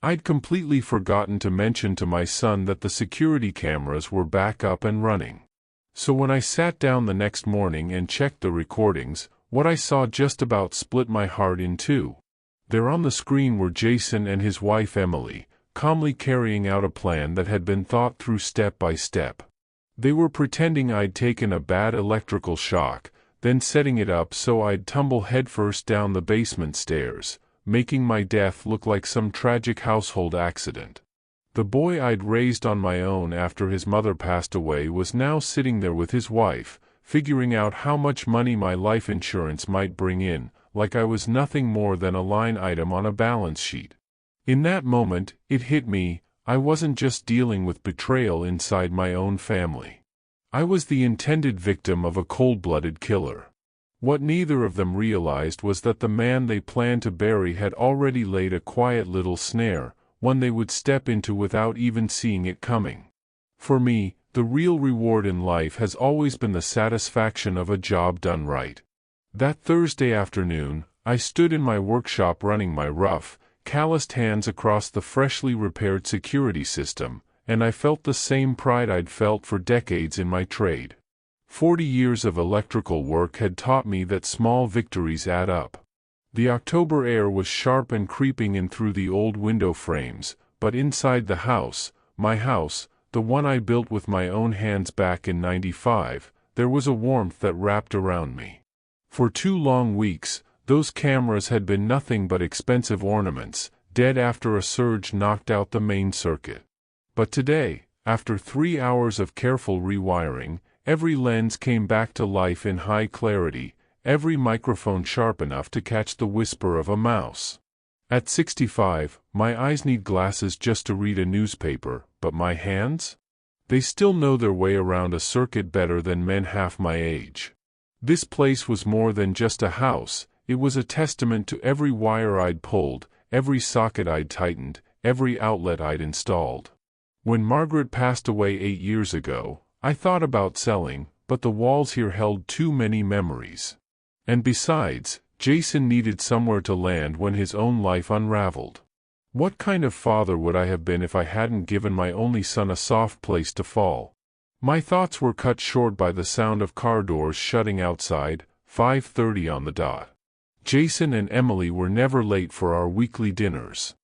I'd completely forgotten to mention to my son that the security cameras were back up and running. So when I sat down the next morning and checked the recordings, what I saw just about split my heart in two. There on the screen were Jason and his wife Emily, calmly carrying out a plan that had been thought through step by step. They were pretending I'd taken a bad electrical shock, then setting it up so I'd tumble headfirst down the basement stairs, making my death look like some tragic household accident. The boy I'd raised on my own after his mother passed away was now sitting there with his wife, figuring out how much money my life insurance might bring in, like I was nothing more than a line item on a balance sheet. In that moment, it hit me, I wasn't just dealing with betrayal inside my own family. I was the intended victim of a cold-blooded killer. What neither of them realized was that the man they planned to bury had already laid a quiet little snare, one they would step into without even seeing it coming. For me, the real reward in life has always been the satisfaction of a job done right. That Thursday afternoon, I stood in my workshop running my rough, calloused hands across the freshly repaired security system, and I felt the same pride I'd felt for decades in my trade. 40 years of electrical work had taught me that small victories add up. The October air was sharp and creeping in through the old window frames, but inside the house, my house, the one I built with my own hands back in '95, there was a warmth that wrapped around me. For 2 long weeks, those cameras had been nothing but expensive ornaments, dead after a surge knocked out the main circuit. But today, after 3 hours of careful rewiring, every lens came back to life in high clarity, every microphone sharp enough to catch the whisper of a mouse. At 65, my eyes need glasses just to read a newspaper, but my hands? They still know their way around a circuit better than men half my age. This place was more than just a house, it was a testament to every wire I'd pulled, every socket I'd tightened, every outlet I'd installed. When Margaret passed away 8 years ago, I thought about selling, but the walls here held too many memories. And besides, Jason needed somewhere to land when his own life unraveled. What kind of father would I have been if I hadn't given my only son a soft place to fall? My thoughts were cut short by the sound of car doors shutting outside, 5:30 on the dot. Jason and Emily were never late for our weekly dinners.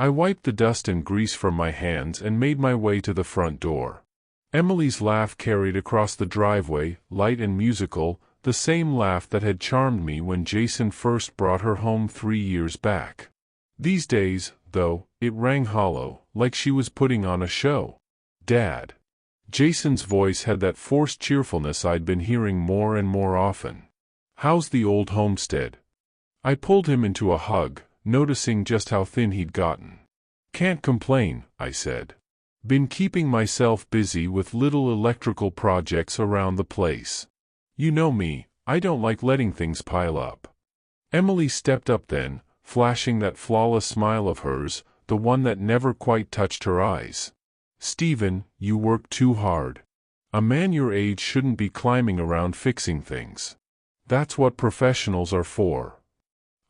I wiped the dust and grease from my hands and made my way to the front door. Emily's laugh carried across the driveway, light and musical, the same laugh that had charmed me when Jason first brought her home 3 years back. These days, though, it rang hollow, like she was putting on a show. "Dad." Jason's voice had that forced cheerfulness I'd been hearing more and more often. "How's the old homestead?" I pulled him into a hug, noticing just how thin he'd gotten. "Can't complain," I said. "Been keeping myself busy with little electrical projects around the place. You know me, I don't like letting things pile up." Emily stepped up then, flashing that flawless smile of hers, the one that never quite touched her eyes. "Stephen, you work too hard. A man your age shouldn't be climbing around fixing things. That's what professionals are for."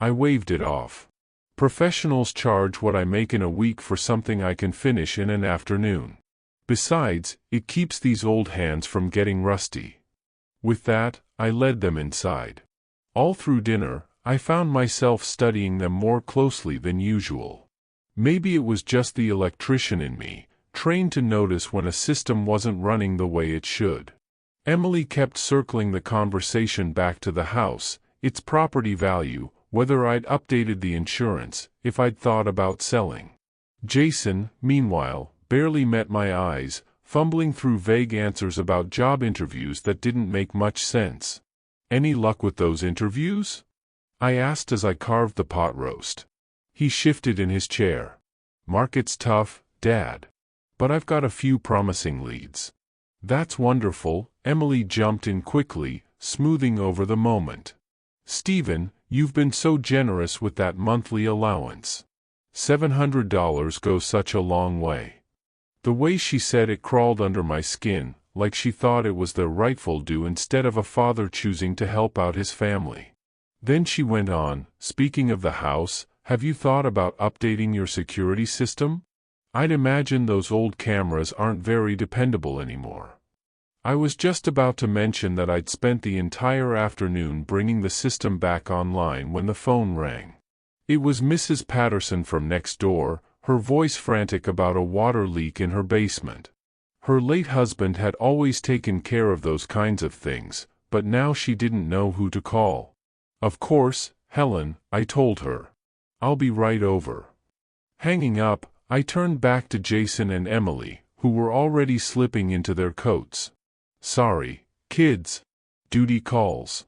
I waved it off. Professionals charge what I make in a week for something I can finish in an afternoon. Besides, it keeps these old hands from getting rusty. With that, I led them inside. All through dinner, I found myself studying them more closely than usual. Maybe it was just the electrician in me, trained to notice when a system wasn't running the way it should. Emily kept circling the conversation back to the house, its property value, whether I'd updated the insurance, if I'd thought about selling. Jason, meanwhile, barely met my eyes, fumbling through vague answers about job interviews that didn't make much sense. "Any luck with those interviews?" I asked as I carved the pot roast. He shifted in his chair. "Market's tough, Dad. But I've got a few promising leads." "That's wonderful," Emily jumped in quickly, smoothing over the moment. "Stephen, you've been so generous with that monthly allowance. $700 goes such a long way." The way she said it crawled under my skin, like she thought it was their rightful due instead of a father choosing to help out his family. Then she went on, "Speaking of the house, Have you thought about updating your security system? I'd imagine those old cameras aren't very dependable anymore. I was just about to mention that I'd spent the entire afternoon bringing the system back online when the phone rang. It was Mrs. Patterson from next door, her voice frantic about a water leak in her basement. Her late husband had always taken care of those kinds of things, but now she didn't know who to call. Of course, Helen, I told her. I'll be right over. Hanging up, I turned back to Jason and Emily, who were already slipping into their coats. Sorry, kids. Duty calls.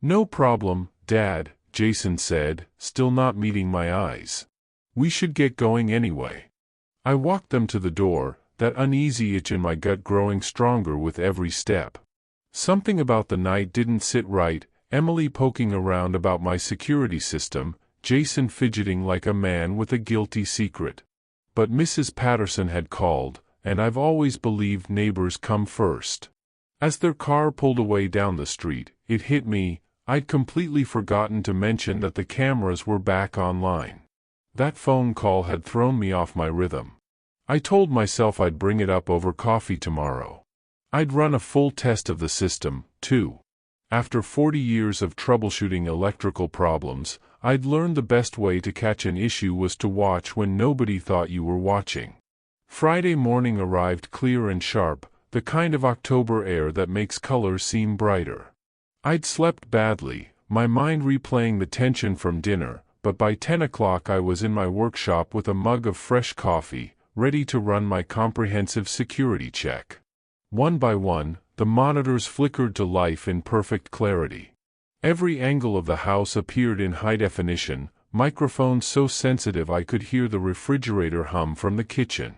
No problem, Dad, Jason said, still not meeting my eyes. We should get going anyway. I walked them to the door, that uneasy itch in my gut growing stronger with every step. Something about the night didn't sit right, Emily poking around about my security system, Jason fidgeting like a man with a guilty secret. But Mrs. Patterson had called, and I've always believed neighbors come first. As their car pulled away down the street, it hit me, I'd completely forgotten to mention that the cameras were back online. That phone call had thrown me off my rhythm. I told myself I'd bring it up over coffee tomorrow. I'd run a full test of the system, too. After 40 years of troubleshooting electrical problems, I'd learned the best way to catch an issue was to watch when nobody thought you were watching. Friday morning arrived clear and sharp, the kind of October air that makes colors seem brighter. I'd slept badly, my mind replaying the tension from dinner, but by 10 o'clock I was in my workshop with a mug of fresh coffee, ready to run my comprehensive security check. One by one, the monitors flickered to life in perfect clarity. Every angle of the house appeared in high definition, microphones so sensitive I could hear the refrigerator hum from the kitchen.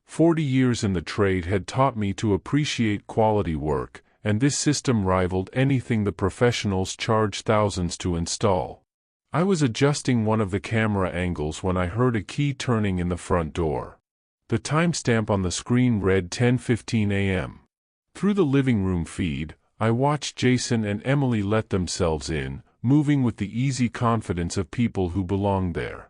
40 years in the trade had taught me to appreciate quality work, and this system rivaled anything the professionals charged thousands to install. I was adjusting one of the camera angles when I heard a key turning in the front door. The timestamp on the screen read 10:15 a.m. Through the living room feed, I watched Jason and Emily let themselves in, moving with the easy confidence of people who belonged there.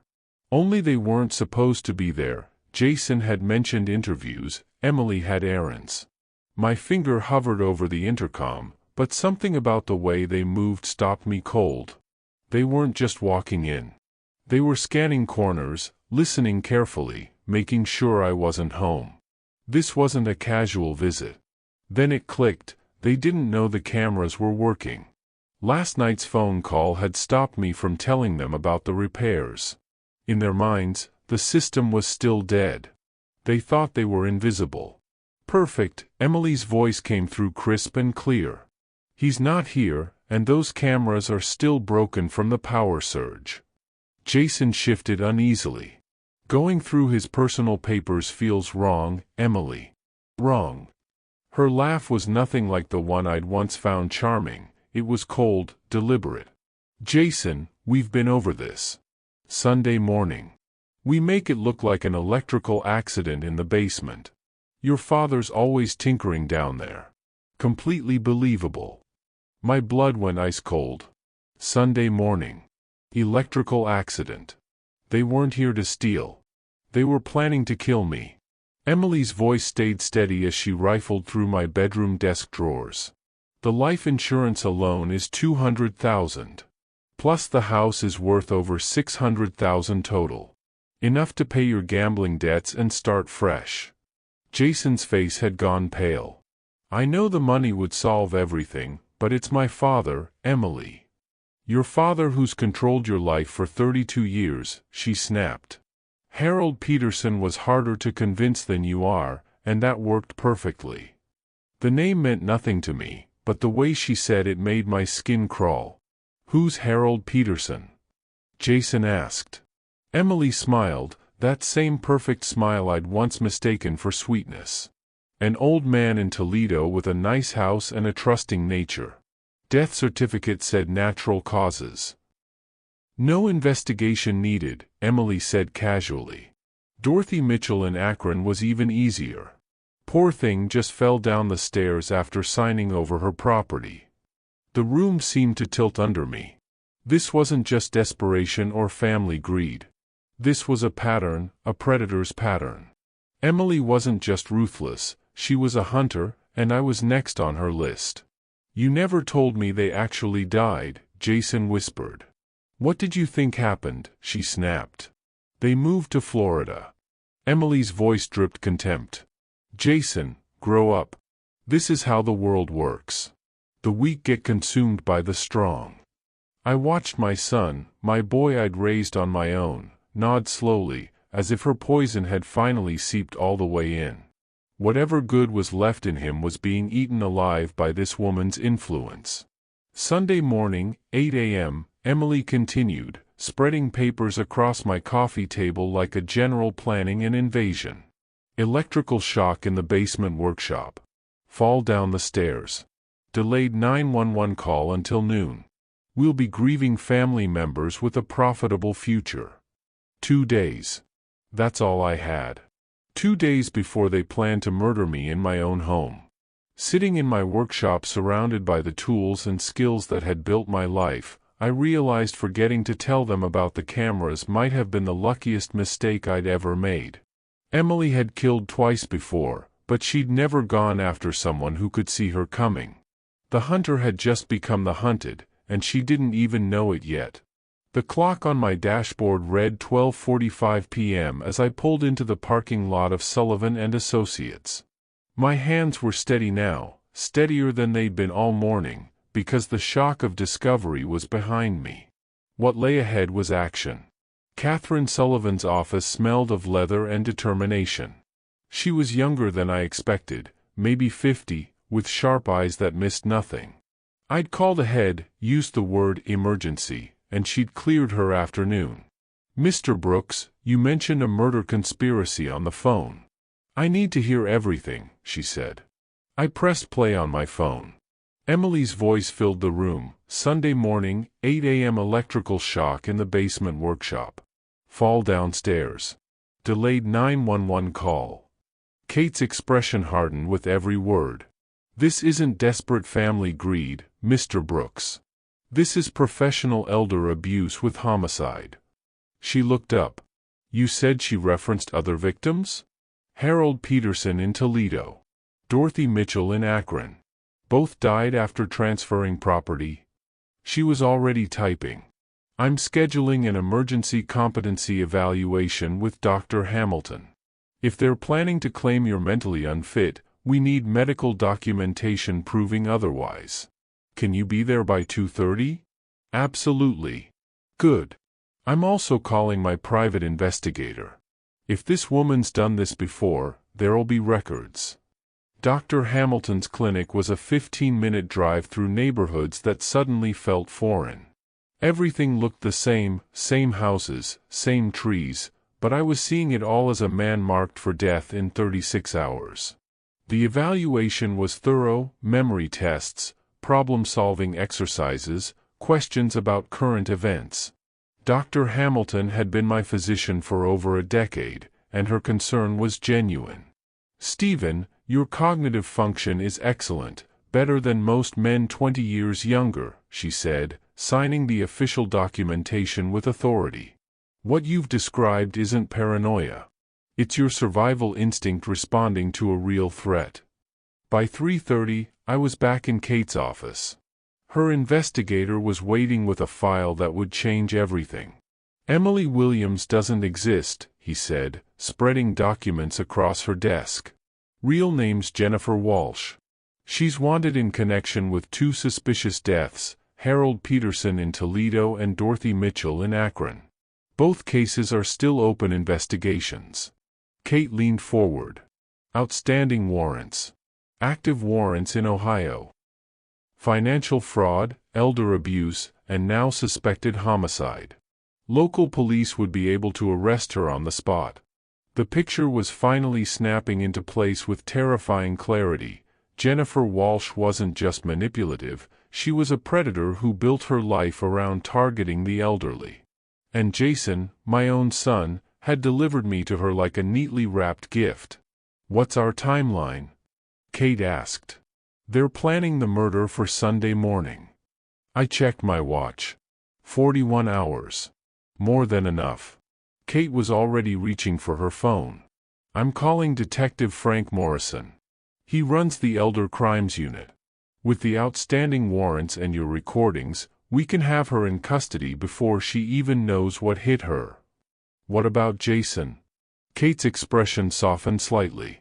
Only they weren't supposed to be there. Jason had mentioned interviews, Emily had errands. My finger hovered over the intercom, but something about the way they moved stopped me cold. They weren't just walking in. They were scanning corners, listening carefully, making sure I wasn't home. This wasn't a casual visit. Then it clicked, they didn't know the cameras were working. Last night's phone call had stopped me from telling them about the repairs. In their minds, the system was still dead. They thought they were invisible. Perfect, Emily's voice came through crisp and clear. He's not here, and those cameras are still broken from the power surge. Jason shifted uneasily. Going through his personal papers feels wrong, Emily. Wrong. Her laugh was nothing like the one I'd once found charming, it was cold, deliberate. Jason, we've been over this. Sunday morning. We make it look like an electrical accident in the basement. Your father's always tinkering down there. Completely believable. My blood went ice cold. Sunday morning. Electrical accident. They weren't here to steal. They were planning to kill me. Emily's voice stayed steady as she rifled through my bedroom desk drawers. The life insurance alone is $200,000. Plus the house is worth over $600,000 total. Enough to pay your gambling debts and start fresh. Jason's face had gone pale. I know the money would solve everything, but it's my father, Emily. Your father who's controlled your life for 32 years, she snapped. Harold Peterson was harder to convince than you are, and that worked perfectly. The name meant nothing to me, but the way she said it made my skin crawl. Who's Harold Peterson? Jason asked. Emily smiled, that same perfect smile I'd once mistaken for sweetness. An old man in Toledo with a nice house and a trusting nature. Death certificate said natural causes. No investigation needed, Emily said casually. Dorothy Mitchell in Akron was even easier. Poor thing just fell down the stairs after signing over her property. The room seemed to tilt under me. This wasn't just desperation or family greed. This was a pattern, a predator's pattern. Emily wasn't just ruthless, she was a hunter, and I was next on her list. You never told me they actually died, Jason whispered. What did you think happened? She snapped. They moved to Florida. Emily's voice dripped contempt. Jason, grow up. This is how the world works. The weak get consumed by the strong. I watched my son, my boy I'd raised on my own, nod slowly, as if her poison had finally seeped all the way in. Whatever good was left in him was being eaten alive by this woman's influence. Sunday morning, 8 a.m., Emily continued, spreading papers across my coffee table like a general planning an invasion. Electrical shock in the basement workshop. Fall down the stairs. Delayed 911 call until noon. We'll be grieving family members with a profitable future. 2 days. That's all I had. 2 days before they planned to murder me in my own home. Sitting in my workshop surrounded by the tools and skills that had built my life, I realized forgetting to tell them about the cameras might have been the luckiest mistake I'd ever made. Emily had killed twice before, but she'd never gone after someone who could see her coming. The hunter had just become the hunted, and she didn't even know it yet. The clock on my dashboard read 12:45 p.m. as I pulled into the parking lot of Sullivan & Associates. My hands were steady now, steadier than they'd been all morning, because the shock of discovery was behind me. What lay ahead was action. Catherine Sullivan's office smelled of leather and determination. She was younger than I expected, maybe 50, with sharp eyes that missed nothing. I'd called ahead, used the word emergency, and she'd cleared her afternoon. Mr. Brooks, you mentioned a murder conspiracy on the phone. I need to hear everything, she said. I pressed play on my phone. Emily's voice filled the room. Sunday morning, 8 a.m. electrical shock in the basement workshop. Fall downstairs. Delayed 911 call. Kate's expression hardened with every word. This isn't desperate family greed, Mr. Brooks. This is professional elder abuse with homicide. She looked up. You said she referenced other victims? Harold Peterson in Toledo. Dorothy Mitchell in Akron. Both died after transferring property. She was already typing. I'm scheduling an emergency competency evaluation with Dr. Hamilton. If they're planning to claim you're mentally unfit, we need medical documentation proving otherwise. Can you be there by 2:30? Absolutely. Good. I'm also calling my private investigator. If this woman's done this before, there'll be records. Dr. Hamilton's clinic was a 15-minute drive through neighborhoods that suddenly felt foreign. Everything looked the same houses, same trees, but I was seeing it all as a man marked for death in 36 hours. The evaluation was thorough, memory tests, problem-solving exercises, questions about current events. Dr. Hamilton had been my physician for over a decade, and her concern was genuine. Stephen, your cognitive function is excellent, better than most men 20 years younger, she said, signing the official documentation with authority. What you've described isn't paranoia. It's your survival instinct responding to a real threat. By 3:30, I was back in Kate's office. Her investigator was waiting with a file that would change everything. Emily Williams doesn't exist, he said, spreading documents across her desk. Real name's Jennifer Walsh. She's wanted in connection with 2 suspicious deaths, Harold Peterson in Toledo and Dorothy Mitchell in Akron. Both cases are still open investigations. Kate leaned forward. Outstanding warrants. Active warrants in Ohio. Financial fraud, elder abuse, and now suspected homicide. Local police would be able to arrest her on the spot. The picture was finally snapping into place with terrifying clarity. Jennifer Walsh wasn't just manipulative, she was a predator who built her life around targeting the elderly. And Jason, my own son, had delivered me to her like a neatly wrapped gift. What's our timeline? Kate asked. They're planning the murder for Sunday morning. I checked my watch. 41 hours. More than enough. Kate was already reaching for her phone. I'm calling Detective Frank Morrison. He runs the Elder Crimes Unit. With the outstanding warrants and your recordings, we can have her in custody before she even knows what hit her. What about Jason? Kate's expression softened slightly.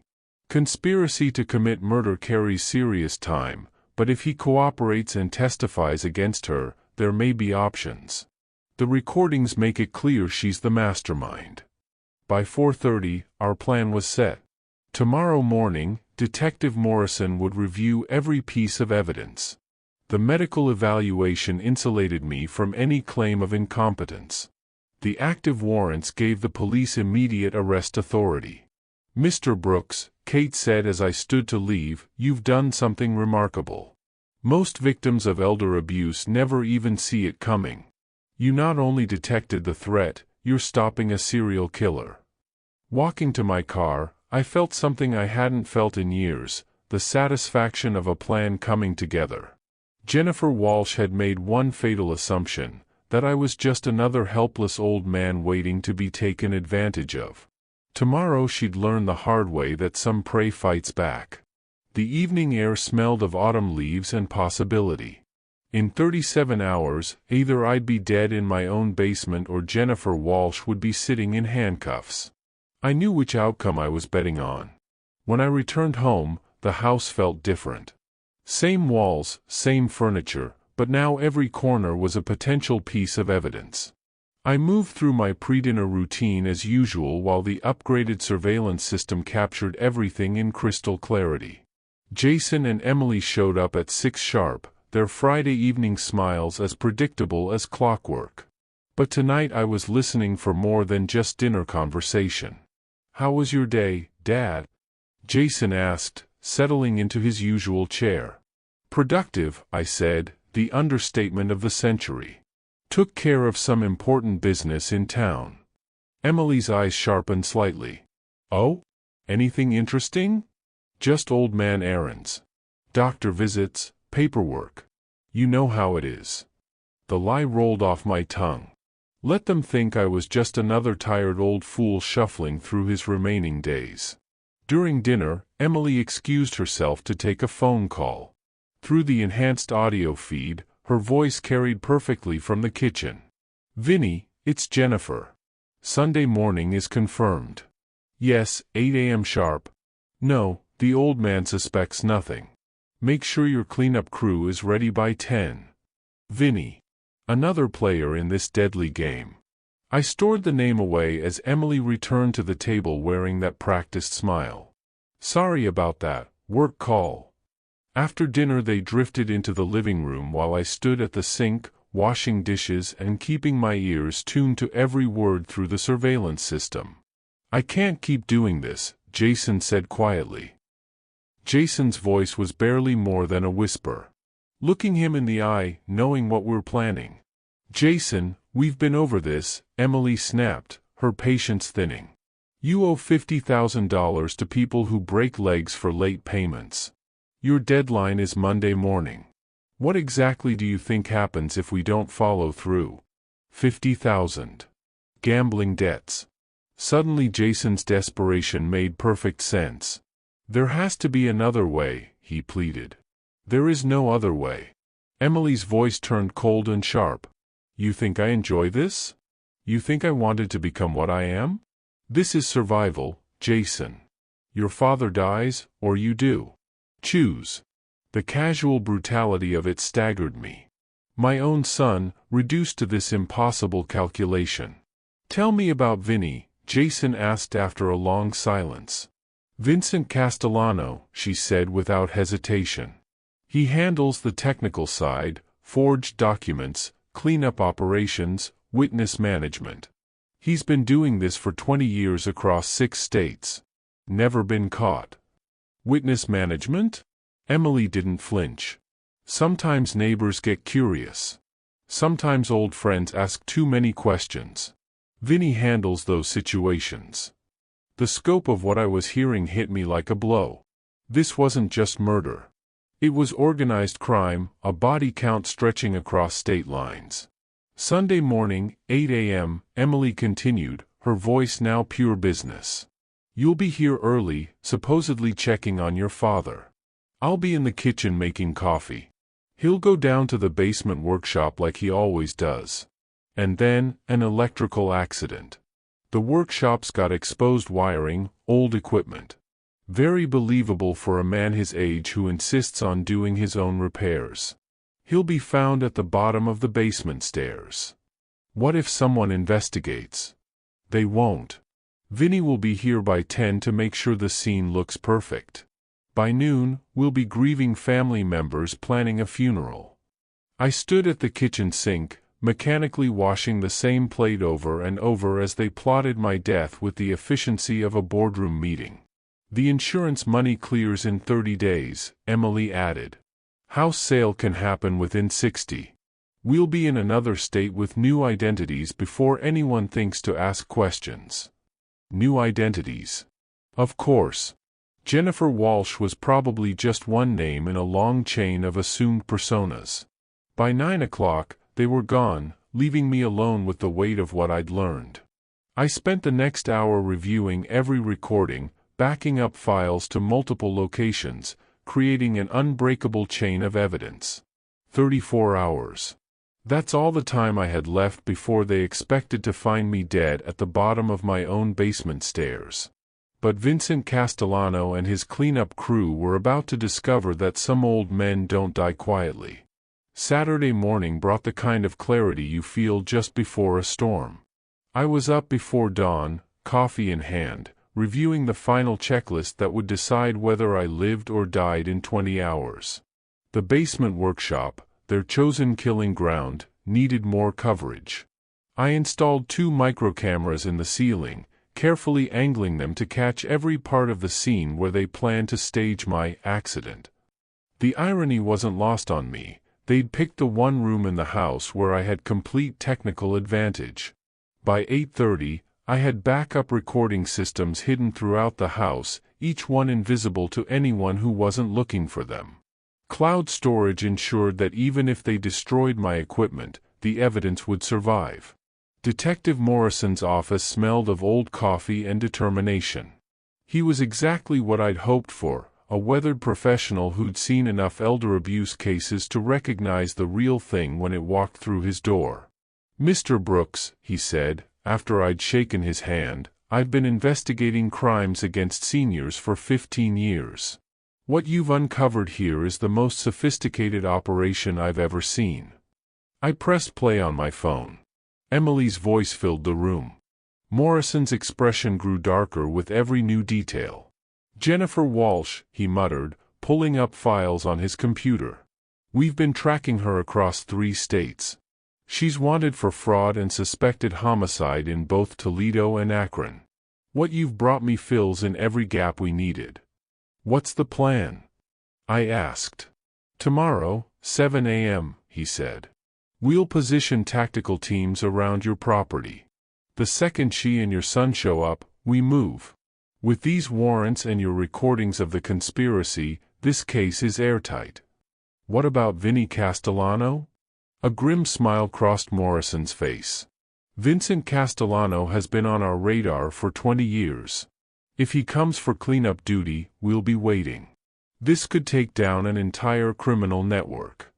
Conspiracy to commit murder carries serious time, but if he cooperates and testifies against her, there may be options. The recordings make it clear she's the mastermind. By 4:30, our plan was set. Tomorrow morning, Detective Morrison would review every piece of evidence. The medical evaluation insulated me from any claim of incompetence. The active warrants gave the police immediate arrest authority. Mr. Brooks, Kate said as I stood to leave, you've done something remarkable. Most victims of elder abuse never even see it coming. You not only detected the threat, you're stopping a serial killer. Walking to my car, I felt something I hadn't felt in years, the satisfaction of a plan coming together. Jennifer Walsh had made one fatal assumption, that I was just another helpless old man waiting to be taken advantage of. Tomorrow she'd learn the hard way that some prey fights back. The evening air smelled of autumn leaves and possibility. In 37 hours, either I'd be dead in my own basement or Jennifer Walsh would be sitting in handcuffs. I knew which outcome I was betting on. When I returned home, the house felt different. Same walls, same furniture, but now every corner was a potential piece of evidence. I moved through my pre-dinner routine as usual while the upgraded surveillance system captured everything in crystal clarity. Jason and Emily showed up at 6 sharp, their Friday evening smiles as predictable as clockwork. But tonight I was listening for more than just dinner conversation. How was your day, Dad? Jason asked, settling into his usual chair. Productive, I said, the understatement of the century. Took care of some important business in town. Emily's eyes sharpened slightly. Oh? Anything interesting? Just old man errands. Doctor visits, paperwork. You know how it is. The lie rolled off my tongue. Let them think I was just another tired old fool shuffling through his remaining days. During dinner, Emily excused herself to take a phone call. Through the enhanced audio feed, her voice carried perfectly from the kitchen. Vinny, it's Jennifer. Sunday morning is confirmed. Yes, 8 a.m. sharp. No, the old man suspects nothing. Make sure your cleanup crew is ready by 10. Vinny. Another player in this deadly game. I stored the name away as Emily returned to the table wearing that practiced smile. Sorry about that, work call. After dinner they drifted into the living room while I stood at the sink, washing dishes and keeping my ears tuned to every word through the surveillance system. I can't keep doing this, Jason said quietly. Jason's voice was barely more than a whisper. Looking him in the eye, knowing what we're planning. Jason, we've been over this, Emily snapped, her patience thinning. You owe $50,000 to people who break legs for late payments. Your deadline is Monday morning. What exactly do you think happens if we don't follow through? 50,000. Gambling debts. Suddenly Jason's desperation made perfect sense. There has to be another way, he pleaded. There is no other way. Emily's voice turned cold and sharp. You think I enjoy this? You think I wanted to become what I am? This is survival, Jason. Your father dies, or you do. Choose. The casual brutality of it staggered me. My own son, reduced to this impossible calculation. Tell me about Vinny, Jason asked after a long silence. Vincent Castellano, she said without hesitation. He handles the technical side, forged documents, cleanup operations, witness management. He's been doing this for 20 years across 6 states. Never been caught. Witness management? Emily didn't flinch. Sometimes neighbors get curious. Sometimes old friends ask too many questions. Vinny handles those situations. The scope of what I was hearing hit me like a blow. This wasn't just murder. It was organized crime, a body count stretching across state lines. Sunday morning, 8 a.m., Emily continued, her voice now pure business. You'll be here early, supposedly checking on your father. I'll be in the kitchen making coffee. He'll go down to the basement workshop like he always does. And then, an electrical accident. The workshop's got exposed wiring, old equipment. Very believable for a man his age who insists on doing his own repairs. He'll be found at the bottom of the basement stairs. What if someone investigates? They won't. Vinny will be here by 10 to make sure the scene looks perfect. By noon, we'll be grieving family members planning a funeral. I stood at the kitchen sink, mechanically washing the same plate over and over as they plotted my death with the efficiency of a boardroom meeting. The insurance money clears in 30 days, Emily added. House sale can happen within 60. We'll be in another state with new identities before anyone thinks to ask questions. New identities. Of course. Jennifer Walsh was probably just one name in a long chain of assumed personas. By 9 o'clock, they were gone, leaving me alone with the weight of what I'd learned. I spent the next hour reviewing every recording, backing up files to multiple locations, creating an unbreakable chain of evidence. 34 hours. That's all the time I had left before they expected to find me dead at the bottom of my own basement stairs. But Vincent Castellano and his cleanup crew were about to discover that some old men don't die quietly. Saturday morning brought the kind of clarity you feel just before a storm. I was up before dawn, coffee in hand, reviewing the final checklist that would decide whether I lived or died in 20 hours. The basement workshop, their chosen killing ground, needed more coverage. I installed 2 microcameras in the ceiling, carefully angling them to catch every part of the scene where they planned to stage my accident. The irony wasn't lost on me. They'd picked the one room in the house where I had complete technical advantage. By 8:30, I had backup recording systems hidden throughout the house, each one invisible to anyone who wasn't looking for them. Cloud storage ensured that even if they destroyed my equipment, the evidence would survive. Detective Morrison's office smelled of old coffee and determination. He was exactly what I'd hoped for, a weathered professional who'd seen enough elder abuse cases to recognize the real thing when it walked through his door. "Mr. Brooks," he said, after I'd shaken his hand, "I've been investigating crimes against seniors for 15 years. What you've uncovered here is the most sophisticated operation I've ever seen." I pressed play on my phone. Emily's voice filled the room. Morrison's expression grew darker with every new detail. "Jennifer Walsh," he muttered, pulling up files on his computer. "We've been tracking her across 3 states. She's wanted for fraud and suspected homicide in both Toledo and Akron. What you've brought me fills in every gap we needed." "What's the plan?" I asked. "Tomorrow, 7 a.m., he said. "We'll position tactical teams around your property. The second she and your son show up, we move. With these warrants and your recordings of the conspiracy, this case is airtight." "What about Vinny Castellano?" A grim smile crossed Morrison's face. "Vincent Castellano has been on our radar for 20 years. If he comes for cleanup duty, we'll be waiting. This could take down an entire criminal network."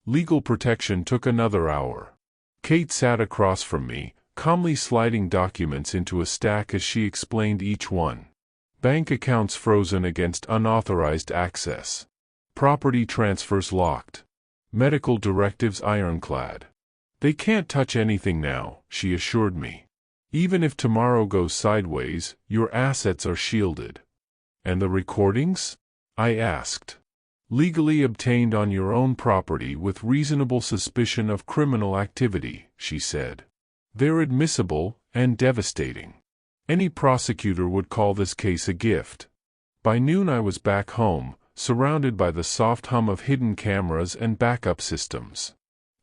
Legal protection took another hour. Kate sat across from me, calmly sliding documents into a stack as she explained each one. Bank accounts frozen against unauthorized access. Property transfers locked. Medical directives ironclad. "They can't touch anything now," she assured me. "Even if tomorrow goes sideways, your assets are shielded." "And the recordings?" I asked. "Legally obtained on your own property with reasonable suspicion of criminal activity," she said. "They're admissible, and devastating. Any prosecutor would call this case a gift." By noon I was back home, surrounded by the soft hum of hidden cameras and backup systems.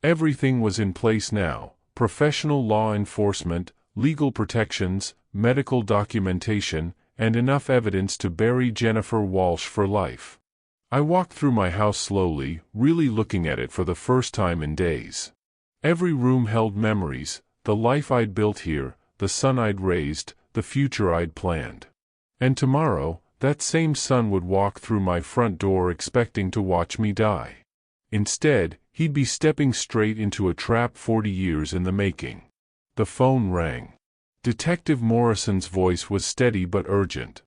Everything was in place now: professional law enforcement, legal protections, medical documentation, and enough evidence to bury Jennifer Walsh for life. I walked through my house slowly, really looking at it for the first time in days. Every room held memories, the life I'd built here, the son I'd raised, the future I'd planned. And tomorrow, that same son would walk through my front door expecting to watch me die. Instead, he'd be stepping straight into a trap 40 years in the making. The phone rang. Detective Morrison's voice was steady but urgent.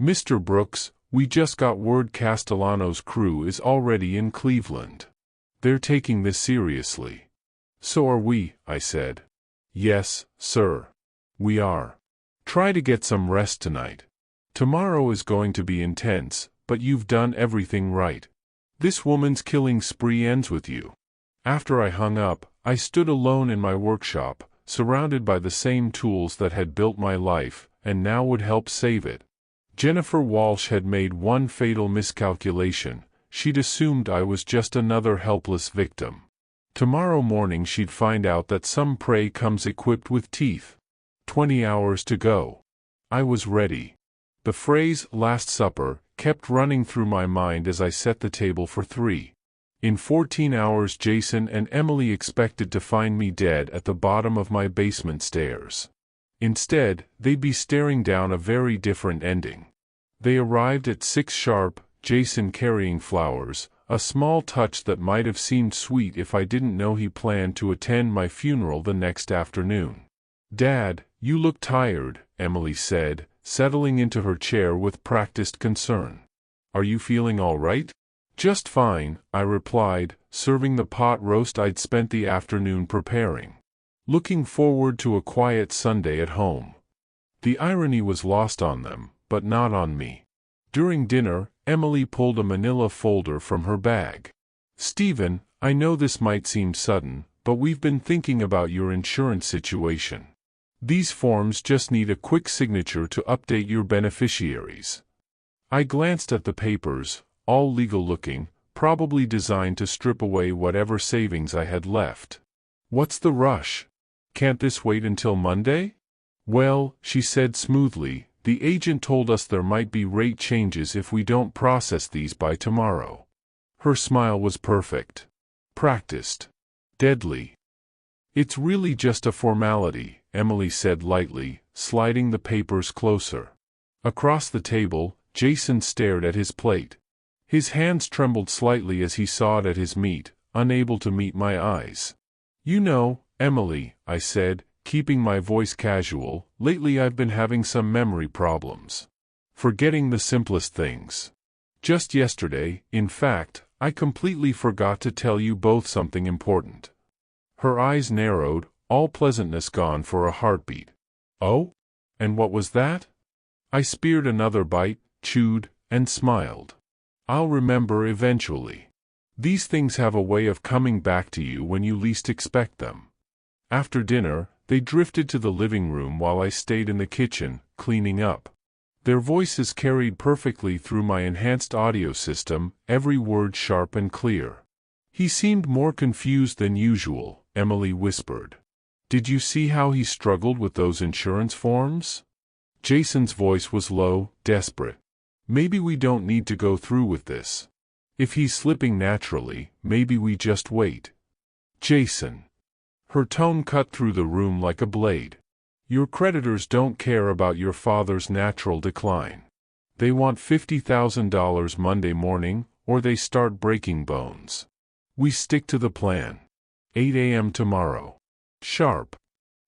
"Mr. Brooks, we just got word Castellano's crew is already in Cleveland. They're taking this seriously." "So are we," I said. "Yes, sir. We are. Try to get some rest tonight. Tomorrow is going to be intense, but you've done everything right. This woman's killing spree ends with you." After I hung up, I stood alone in my workshop, surrounded by the same tools that had built my life, and now would help save it. Jennifer Walsh had made one fatal miscalculation. She'd assumed I was just another helpless victim. Tomorrow morning she'd find out that some prey comes equipped with teeth. 20 hours to go. I was ready. The phrase, "Last Supper," kept running through my mind as I set the table for 3. In 14 hours Jason and Emily expected to find me dead at the bottom of my basement stairs. Instead, they'd be staring down a very different ending. They arrived at 6 sharp, Jason carrying flowers, a small touch that might have seemed sweet if I didn't know he planned to attend my funeral the next afternoon. "Dad, you look tired," Emily said, settling into her chair with practiced concern. "Are you feeling all right?" "Just fine," I replied, serving the pot roast I'd spent the afternoon preparing. Looking forward to a quiet Sunday at home. The irony was lost on them, but not on me. During dinner, Emily pulled a manila folder from her bag. "Stephen, I know this might seem sudden, but we've been thinking about your insurance situation. These forms just need a quick signature to update your beneficiaries." I glanced at the papers, all legal-looking, probably designed to strip away whatever savings I had left. "What's the rush? Can't this wait until Monday?" "Well," she said smoothly, "the agent told us there might be rate changes if we don't process these by tomorrow." Her smile was perfect. Practiced. Deadly. "It's really just a formality," Emily said lightly, sliding the papers closer. Across the table, Jason stared at his plate. His hands trembled slightly as he sawed at his meat, unable to meet my eyes. "You know, Emily," I said, keeping my voice casual, "lately I've been having some memory problems. Forgetting the simplest things. Just yesterday, in fact, I completely forgot to tell you both something important." Her eyes narrowed, all pleasantness gone for a heartbeat. "Oh? And what was that?" I speared another bite, chewed, and smiled. "I'll remember eventually. These things have a way of coming back to you when you least expect them." After dinner, they drifted to the living room while I stayed in the kitchen, cleaning up. Their voices carried perfectly through my enhanced audio system, every word sharp and clear. "He seemed more confused than usual," Emily whispered. "Did you see how he struggled with those insurance forms?" Jason's voice was low, desperate. "Maybe we don't need to go through with this. If he's slipping naturally, maybe we just wait." "Jason." Her tone cut through the room like a blade. "Your creditors don't care about your father's natural decline. They want $50,000 Monday morning, or they start breaking bones. We stick to the plan. 8 a.m. tomorrow. Sharp."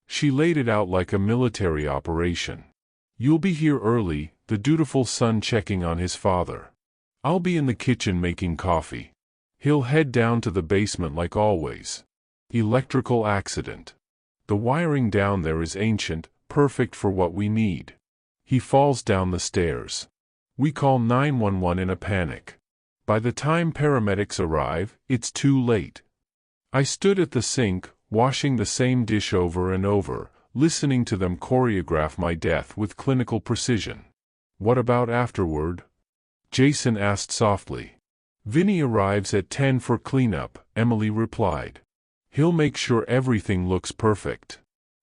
She laid it out like a military operation. "You'll be here early," the dutiful son checking on his father. "I'll be in the kitchen making coffee. He'll head down to the basement like always. Electrical accident. The wiring down there is ancient, perfect for what we need. He falls down the stairs. We call 911 in a panic. By the time paramedics arrive, it's too late." I stood at the sink, washing the same dish over and over, listening to them choreograph my death with clinical precision. "What about afterward?" Jason asked softly. "Vinny arrives at 10 for cleanup," Emily replied. "He'll make sure everything looks perfect.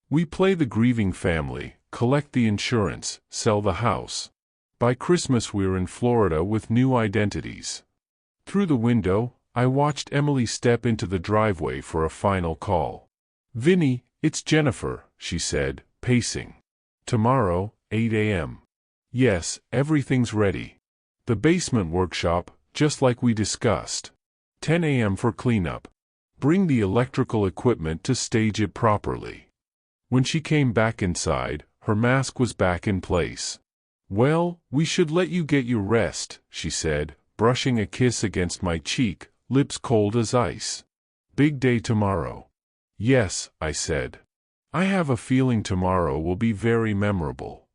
We play the grieving family, collect the insurance, sell the house. By Christmas we're in Florida with new identities." Through the window, I watched Emily step into the driveway for a final call. "Vinny, it's Jennifer," she said, pacing. "Tomorrow, 8 a.m. Yes, everything's ready. The basement workshop, just like we discussed. 10 a.m. for cleanup. Bring the electrical equipment to stage it properly." When she came back inside, her mask was back in place. "Well, we should let you get your rest," she said, brushing a kiss against my cheek, lips cold as ice. "Big day tomorrow." "Yes," I said. "I have a feeling tomorrow will be very memorable."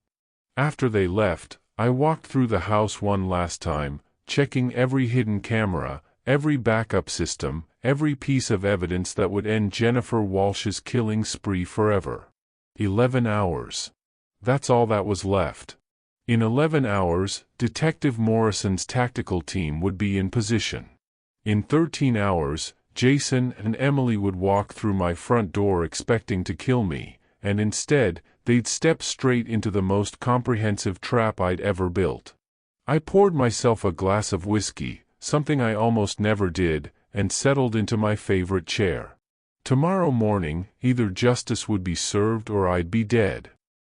After they left, I walked through the house one last time, checking every hidden camera, every backup system, every piece of evidence that would end Jennifer Walsh's killing spree forever. 11 hours. That's all that was left. In 11 hours, Detective Morrison's tactical team would be in position. In 13 hours, Jason and Emily would walk through my front door expecting to kill me, and instead, they'd step straight into the most comprehensive trap I'd ever built. I poured myself a glass of whiskey, something I almost never did, and settled into my favorite chair. Tomorrow morning, either justice would be served or I'd be dead.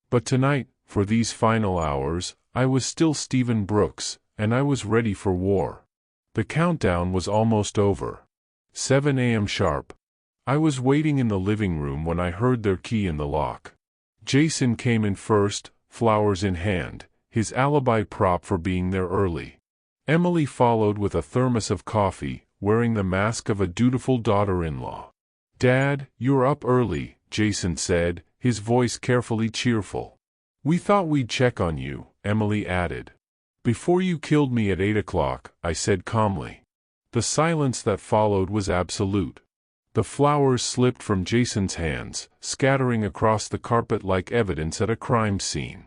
But tonight, for these final hours, I was still Stephen Brooks, and I was ready for war. The countdown was almost over. 7 a.m. sharp. I was waiting in the living room when I heard their key in the lock. Jason came in first, flowers in hand, his alibi prop for being there early. Emily followed with a thermos of coffee, wearing the mask of a dutiful daughter-in-law. "Dad, you're up early," Jason said, his voice carefully cheerful. "We thought we'd check on you," Emily added. "Before you killed me at 8 o'clock, I said calmly." The silence that followed was absolute. The flowers slipped from Jason's hands, scattering across the carpet like evidence at a crime scene.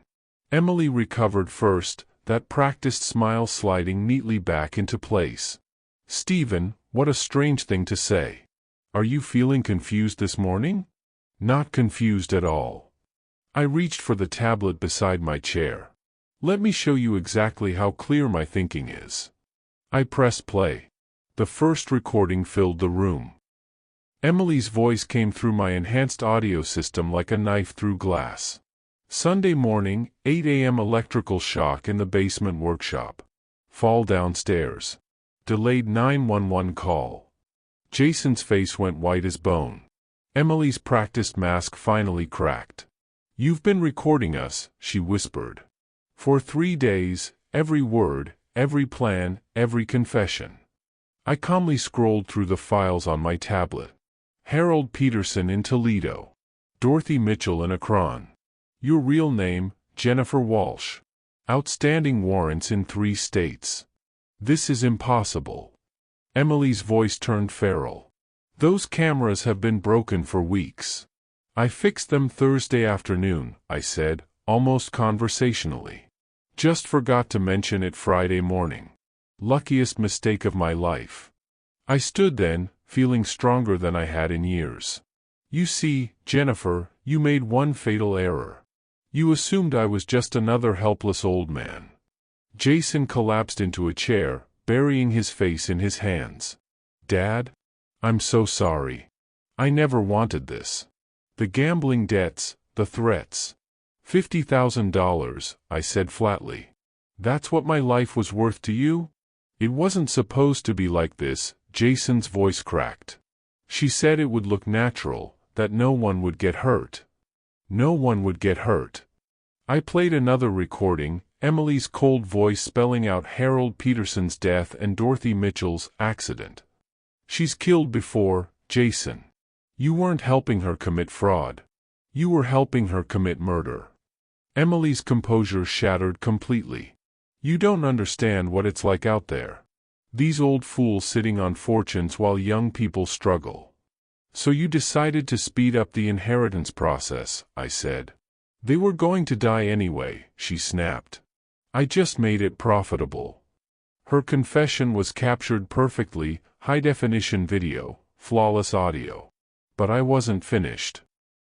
Emily recovered first, that practiced smile sliding neatly back into place. "Stephen, what a strange thing to say. Are you feeling confused this morning?" "Not confused at all." I reached for the tablet beside my chair. "Let me show you exactly how clear my thinking is." I pressed play. The first recording filled the room. Emily's voice came through my enhanced audio system like a knife through glass. "Sunday morning, 8 a.m. electrical shock in the basement workshop. Fall downstairs. Delayed 911 call." Jason's face went white as bone. Emily's practiced mask finally cracked. "You've been recording us," she whispered. "For 3 days, every word, every plan, every confession." I calmly scrolled through the files on my tablet. Harold Peterson in Toledo. Dorothy Mitchell in Akron. Your real name, Jennifer Walsh. Outstanding warrants in 3 states. This is impossible. Emily's voice turned feral. "Those cameras have been broken for weeks. I fixed them Thursday afternoon," I said, almost conversationally. "Just forgot to mention it Friday morning. Luckiest mistake of my life." I stood then, feeling stronger than I had in years. "You see, Jennifer, you made one fatal error. You assumed I was just another helpless old man." Jason collapsed into a chair, burying his face in his hands. "Dad? I'm so sorry. I never wanted this. The gambling debts, the threats. $50,000, I said flatly. "That's what my life was worth to you?" "It wasn't supposed to be like this," Jason's voice cracked. "She said it would look natural, that no one would get hurt." No one would get hurt. I played another recording, Emily's cold voice spelling out Harold Peterson's death and Dorothy Mitchell's accident. "She's killed before, Jason. You weren't helping her commit fraud. You were helping her commit murder." Emily's composure shattered completely. "You don't understand what it's like out there. These old fools sitting on fortunes while young people struggle. So you decided to speed up the inheritance process," I said. "They were going to die anyway," she snapped. "I just made it profitable." Her confession was captured perfectly, high-definition video, flawless audio. But I wasn't finished.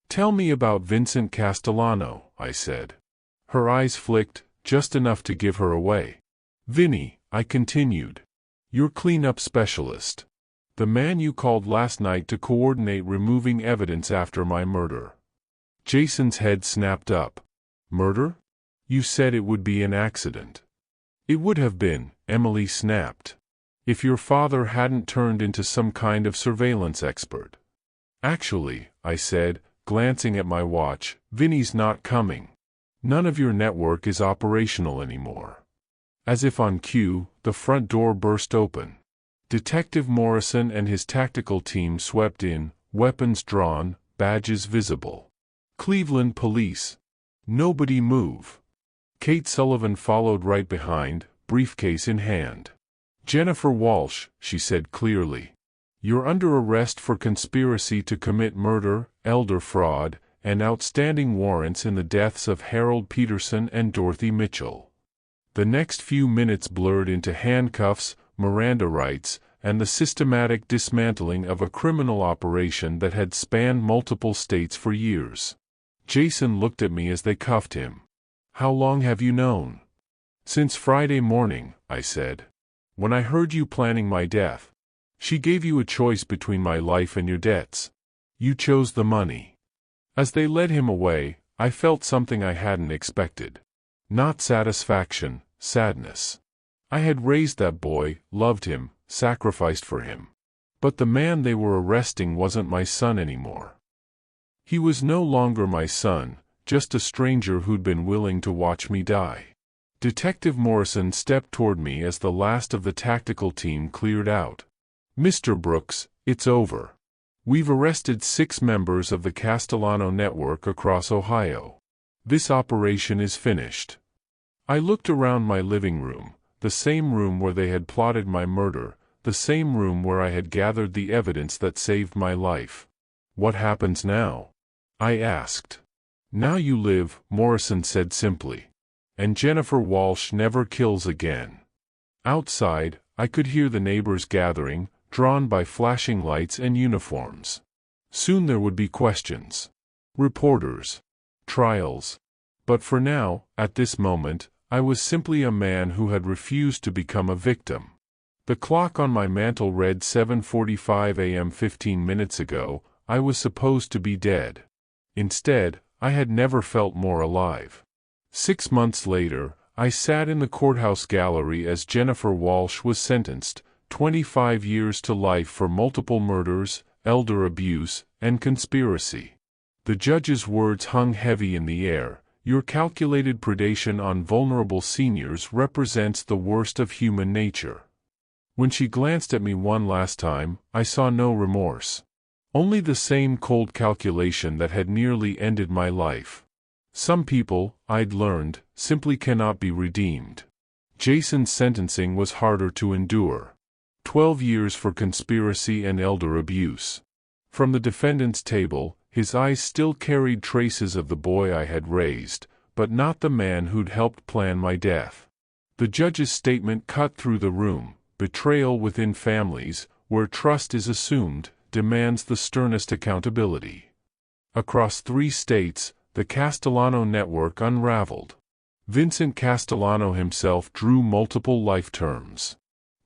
"Tell me about Vincent Castellano," I said. Her eyes flicked, just enough to give her away. "Vinny," I continued. "Your cleanup specialist. The man you called last night to coordinate removing evidence after my murder. Jason's head snapped up. Murder? You said it would be an accident. It would have been, Emily snapped. If your father hadn't turned into some kind of surveillance expert. Actually, I said, glancing at my watch, Vinny's not coming. None of your network is operational anymore. As if on cue, the front door burst open. Detective Morrison and his tactical team swept in, weapons drawn, badges visible. Cleveland Police. Nobody move. Kate Sullivan followed right behind, briefcase in hand. Jennifer Walsh, she said clearly. You're under arrest for conspiracy to commit murder, elder fraud, and outstanding warrants in the deaths of Harold Peterson and Dorothy Mitchell. The next few minutes blurred into handcuffs, Miranda rights, and the systematic dismantling of a criminal operation that had spanned multiple states for years. Jason looked at me as they cuffed him. How long have you known? Since Friday morning, I said. When I heard you planning my death. She gave you a choice between my life and your debts. You chose the money. As they led him away, I felt something I hadn't expected. Not satisfaction, sadness. I had raised that boy, loved him, sacrificed for him. But the man they were arresting wasn't my son anymore. He was no longer my son, just a stranger who'd been willing to watch me die. Detective Morrison stepped toward me as the last of the tactical team cleared out. Mr. Brooks, it's over. We've arrested 6 members of the Castellano network across Ohio. This operation is finished. I looked around my living room, the same room where they had plotted my murder, the same room where I had gathered the evidence that saved my life. What happens now? I asked. Now you live, Morrison said simply. And Jennifer Walsh never kills again. Outside, I could hear the neighbors gathering, drawn by flashing lights and uniforms. Soon there would be questions. Reporters. Trials. But for now, at this moment, I was simply a man who had refused to become a victim. The clock on my mantel read 7:45 a.m. 15 minutes ago. I was supposed to be dead. Instead, I had never felt more alive. 6 months later, I sat in the courthouse gallery as Jennifer Walsh was sentenced, 25 years to life for multiple murders, elder abuse, and conspiracy. The judge's words hung heavy in the air. Your calculated predation on vulnerable seniors represents the worst of human nature. When she glanced at me one last time, I saw no remorse. Only the same cold calculation that had nearly ended my life. Some people, I'd learned, simply cannot be redeemed. Jason's sentencing was harder to endure. 12 years for conspiracy and elder abuse. From the defendant's table, his eyes still carried traces of the boy I had raised, but not the man who'd helped plan my death. The judge's statement cut through the room. Betrayal within families, where trust is assumed, demands the sternest accountability. Across 3 states, the Castellano network unraveled. Vincent Castellano himself drew multiple life terms.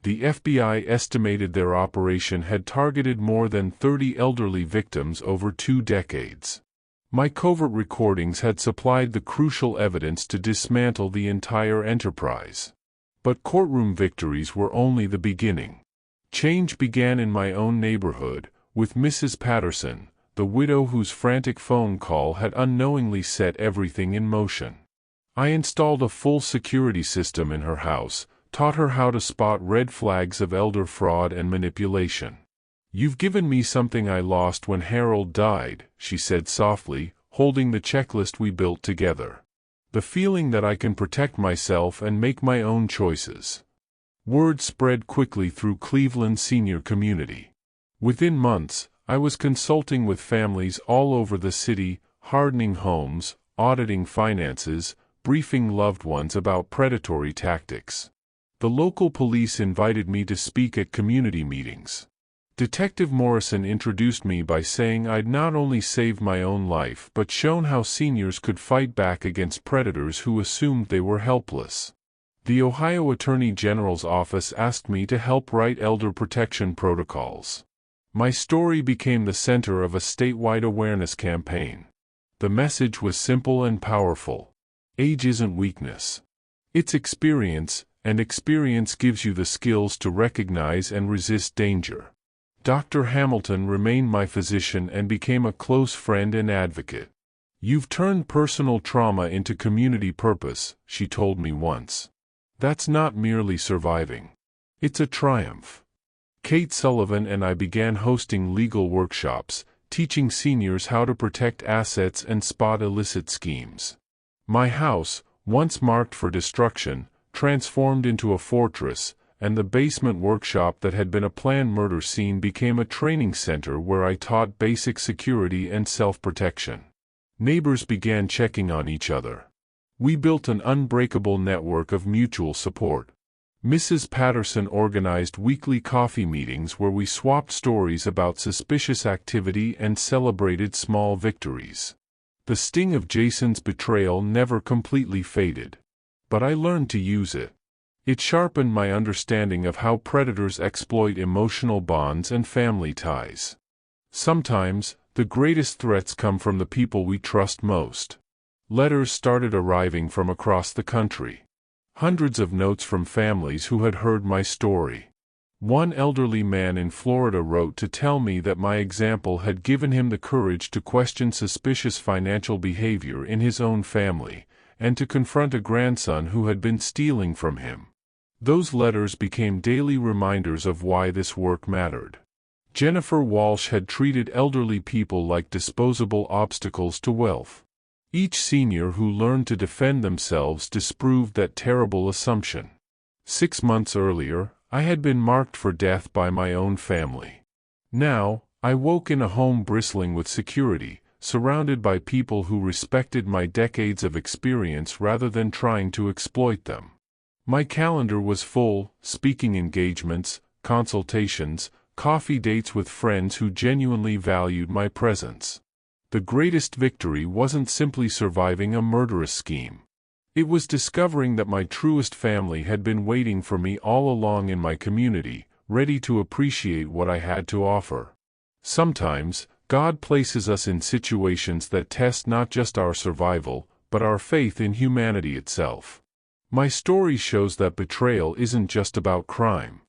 The FBI estimated their operation had targeted more than 30 elderly victims over 2 decades. My covert recordings had supplied the crucial evidence to dismantle the entire enterprise. But courtroom victories were only the beginning. Change began in my own neighborhood, with Mrs. Patterson, the widow whose frantic phone call had unknowingly set everything in motion. I installed a full security system in her house, taught her how to spot red flags of elder fraud and manipulation. You've given me something I lost when Harold died, she said softly, holding the checklist we built together. The feeling that I can protect myself and make my own choices. Word spread quickly through Cleveland's senior community. Within months, I was consulting with families all over the city, hardening homes, auditing finances, briefing loved ones about predatory tactics. The local police invited me to speak at community meetings. Detective Morrison introduced me by saying I'd not only saved my own life but shown how seniors could fight back against predators who assumed they were helpless. The Ohio Attorney General's office asked me to help write elder protection protocols. My story became the center of a statewide awareness campaign. The message was simple and powerful. Age isn't weakness. It's experience, and experience gives you the skills to recognize and resist danger. Dr. Hamilton remained my physician and became a close friend and advocate. "You've turned personal trauma into community purpose," she told me once. "That's not merely surviving. It's a triumph." Kate Sullivan and I began hosting legal workshops, teaching seniors how to protect assets and spot illicit schemes. My house, once marked for destruction, transformed into a fortress, and the basement workshop that had been a planned murder scene became a training center where I taught basic security and self-protection. Neighbors began checking on each other. We built an unbreakable network of mutual support. Mrs. Patterson organized weekly coffee meetings where we swapped stories about suspicious activity and celebrated small victories. The sting of Jason's betrayal never completely faded. But I learned to use it. It sharpened my understanding of how predators exploit emotional bonds and family ties. Sometimes, the greatest threats come from the people we trust most. Letters started arriving from across the country. Hundreds of notes from families who had heard my story. One elderly man in Florida wrote to tell me that my example had given him the courage to question suspicious financial behavior in his own family, and to confront a grandson who had been stealing from him. Those letters became daily reminders of why this work mattered. Jennifer Walsh had treated elderly people like disposable obstacles to wealth. Each senior who learned to defend themselves disproved that terrible assumption. 6 months earlier, I had been marked for death by my own family. Now, I woke in a home bristling with security, surrounded by people who respected my decades of experience rather than trying to exploit them. My calendar was full: speaking engagements, consultations, coffee dates with friends who genuinely valued my presence. The greatest victory wasn't simply surviving a murderous scheme. It was discovering that my truest family had been waiting for me all along in my community, ready to appreciate what I had to offer. Sometimes, God places us in situations that test not just our survival, but our faith in humanity itself. My story shows that betrayal isn't just about crime.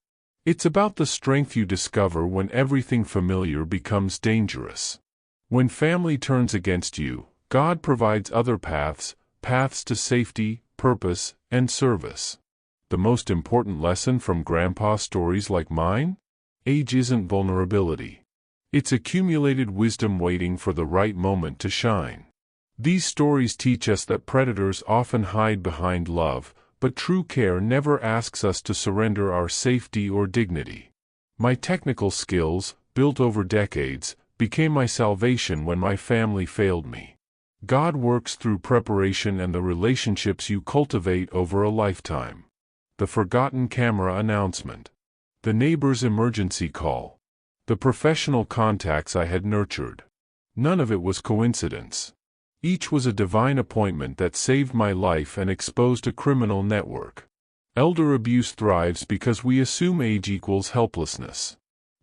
It's about the strength you discover when everything familiar becomes dangerous. When family turns against you, God provides other paths to safety, purpose, and service. The most important lesson from Grandpa stories like mine? Age isn't vulnerability. It's accumulated wisdom waiting for the right moment to shine. These stories teach us that predators often hide behind love, but true care never asks us to surrender our safety or dignity. My technical skills, built over decades, became my salvation when my family failed me. God works through preparation and the relationships you cultivate over a lifetime. The forgotten camera announcement. The neighbor's emergency call. The professional contacts I had nurtured. None of it was coincidence. Each was a divine appointment that saved my life and exposed a criminal network. Elder abuse thrives because we assume age equals helplessness.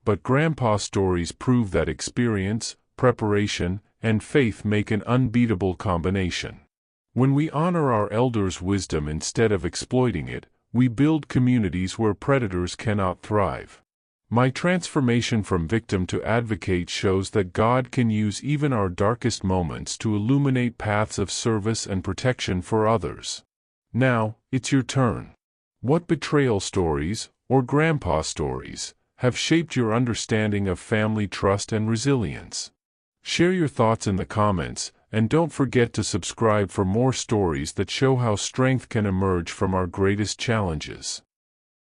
But Grandpa stories prove that experience, preparation, and faith make an unbeatable combination. When we honor our elders' wisdom instead of exploiting it, we build communities where predators cannot thrive. My transformation from victim to advocate shows that God can use even our darkest moments to illuminate paths of service and protection for others. Now, it's your turn. What betrayal stories, or Grandpa stories, have shaped your understanding of family trust and resilience? Share your thoughts in the comments, and don't forget to subscribe for more stories that show how strength can emerge from our greatest challenges.